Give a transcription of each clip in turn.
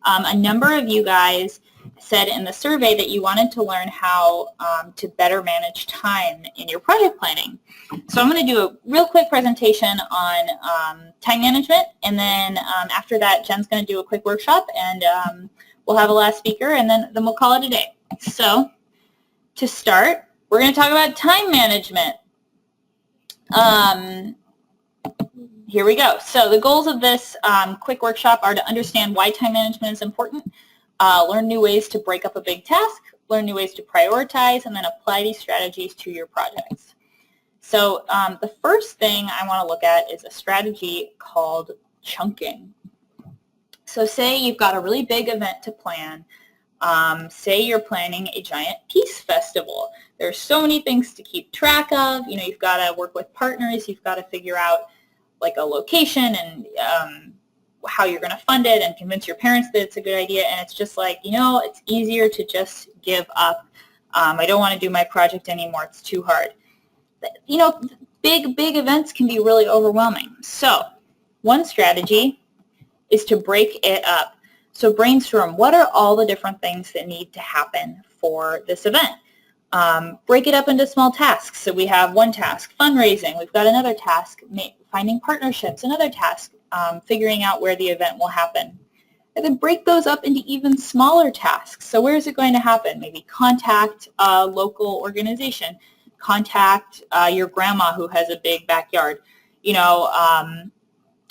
A number of you guys said in the survey that you wanted to learn how to better manage time in your project planning. So I'm going to do a real quick presentation on time management, and then after that, Jen's going to do a quick workshop, and we'll have a last speaker, and then we'll call it a day. So to start, we're going to talk about time management. Here we go. So the goals of this quick workshop are to understand why time management is important, learn new ways to break up a big task, learn new ways to prioritize, and then apply these strategies to your projects. So the first thing I want to look at is a strategy called chunking. So say you've got a really big event to plan. Say you're planning a giant peace festival. There's so many things to keep track of. You know, you've got to work with partners. You've got to figure out like a location and how you're going to fund it and convince your parents that it's a good idea. And it's just like, you know, it's easier to just give up. I don't want to do my project anymore. It's too hard. You know, big events can be really overwhelming. So one strategy is to break it up. So brainstorm, what are all the different things that need to happen for this event? Break it up into small tasks. So we have one task, fundraising. We've got another task, finding partnerships. Another task, figuring out where the event will happen. And then break those up into even smaller tasks. So where is it going to happen? Maybe contact a local organization. Contact your grandma who has a big backyard. You know,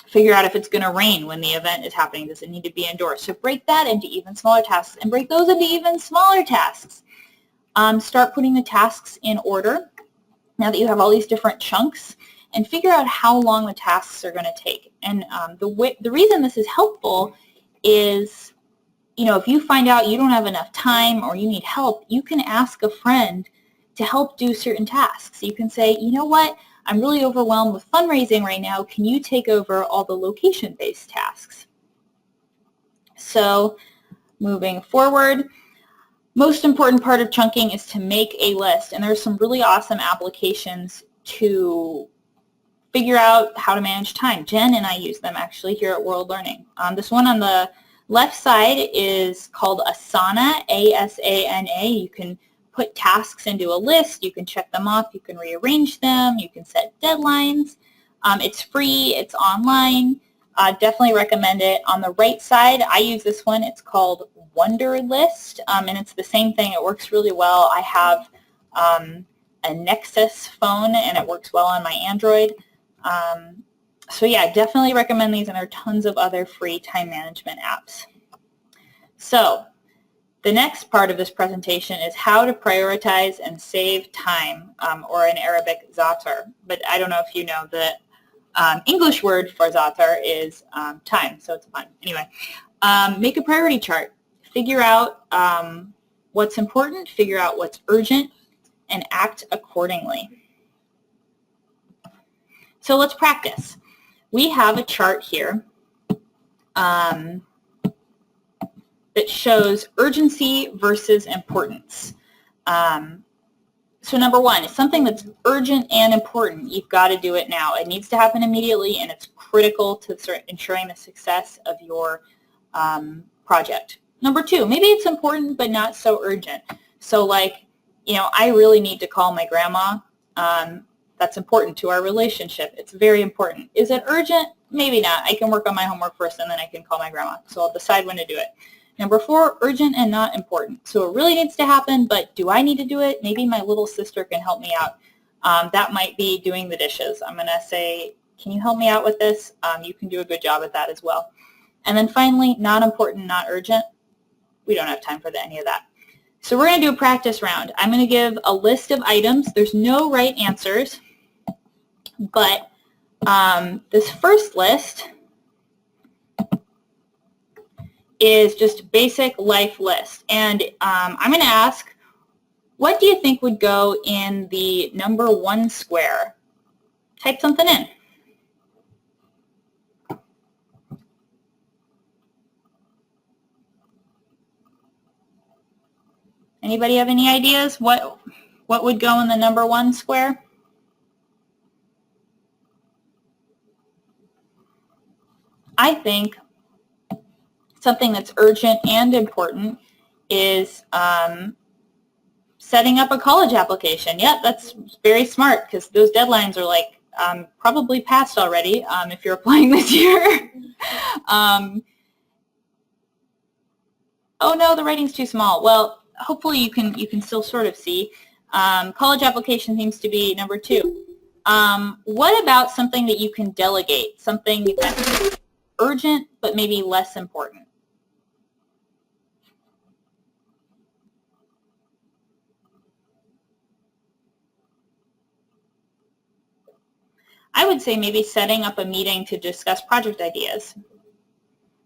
figure out if it's going to rain when the event is happening. Does it need to be indoors? So break that into even smaller tasks and break those into even smaller tasks. Start putting the tasks in order now that you have all these different chunks, and figure out how long the tasks are going to take. And the reason this is helpful is, you know, if you find out you don't have enough time or you need help, you can ask a friend to help do certain tasks. You can say, you know what, I'm really overwhelmed with fundraising right now. Can you take over all the location-based tasks? So moving forward, most important part of chunking is to make a list, and there's some really awesome applications to figure out how to manage time. Jen and I use them actually here at World Learning. This one on the left side is called Asana, A-S-A-N-A. You can put tasks into a list, you can check them off, you can rearrange them, you can set deadlines. It's free, it's online. Definitely recommend it. On the right side, I use this one. It's called Wunderlist, and it's the same thing. It works really well. I have a Nexus phone, and it works well on my Android. So yeah, definitely recommend these, and there are tons of other free time management apps. So the next part of this presentation is how to prioritize and save time, or in Arabic, zatar. But I don't know if you know the English word for zatar is time, so it's fun. Anyway, make a priority chart. Figure out what's important, figure out what's urgent, and act accordingly. So let's practice. We have a chart here that shows urgency versus importance. So number one, it's something that's urgent and important. You've got to do it now. It needs to happen immediately, and it's critical to ensuring the success of your project. Number two, maybe it's important but not so urgent. So like, you know, I really need to call my grandma. That's important to our relationship. It's very important. Is it urgent? Maybe not. I can work on my homework first, and then I can call my grandma. So I'll decide when to do it. Number four, urgent and not important. So it really needs to happen, but do I need to do it? Maybe my little sister can help me out. That might be doing the dishes. I'm going to say, can you help me out with this? You can do a good job at that as well. And then finally, not important, not urgent. We don't have time for any of that. So we're going to do a practice round. I'm going to give a list of items. There's no right answers, but this first list is just basic life list. And I'm going to ask, what do you think would go in the number 1 square? Type something in. Anybody have any ideas? What would go in the number 1 square? I think something that's urgent and important is setting up a college application. Yeah, that's very smart because those deadlines are like probably passed already if you're applying this year. Oh no, the writing's too small. Well, hopefully you can still sort of see. College application seems to be number 2. What about something that you can delegate? Something that's urgent but maybe less important? I would say maybe setting up a meeting to discuss project ideas.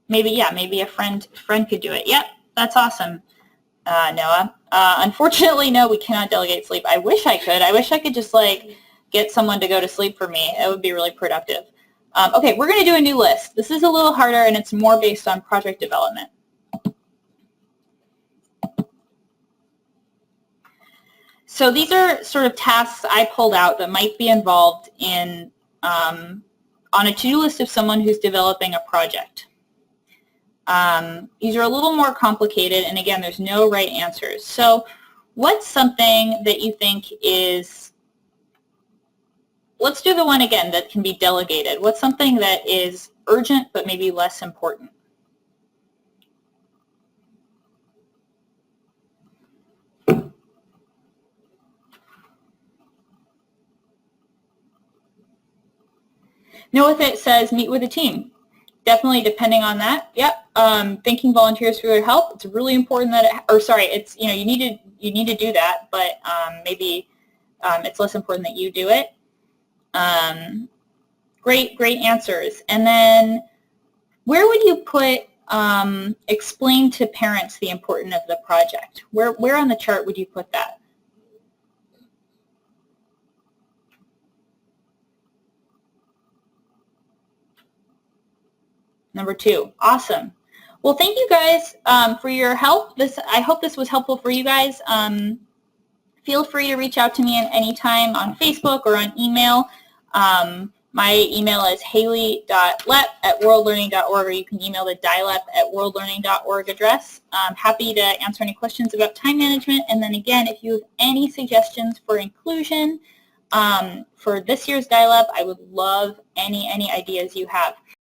Maybe, yeah, maybe a friend could do it. Yep, that's awesome, Noah. Unfortunately, no, we cannot delegate sleep. I wish I could. I wish I could just like get someone to go to sleep for me. It would be really productive. Okay, we're going to do a new list. This is a little harder, and it's more based on project development. So these are sort of tasks I pulled out that might be involved in on a to-do list of someone who's developing a project. These are a little more complicated, and again, there's no right answers. So what's something that you think is, let's do the one again that can be delegated. What's something that is urgent but maybe less important? Noah says meet with a team. Definitely depending on that. Yep. Thanking volunteers for their help. It's really important that it's you need to do that, but maybe it's less important that you do it. Great answers. And then where would you put explain to parents the importance of the project? Where on the chart would you put that? Number 2. Awesome. Well, thank you guys for your help. I hope this was helpful for you guys. Feel free to reach out to me at any time on Facebook or on email. My email is haley.lep@worldlearning.org, or you can email the DYLEP@worldlearning.org address. I'm happy to answer any questions about time management. And then again, if you have any suggestions for inclusion for this year's DYLEP, I would love any ideas you have.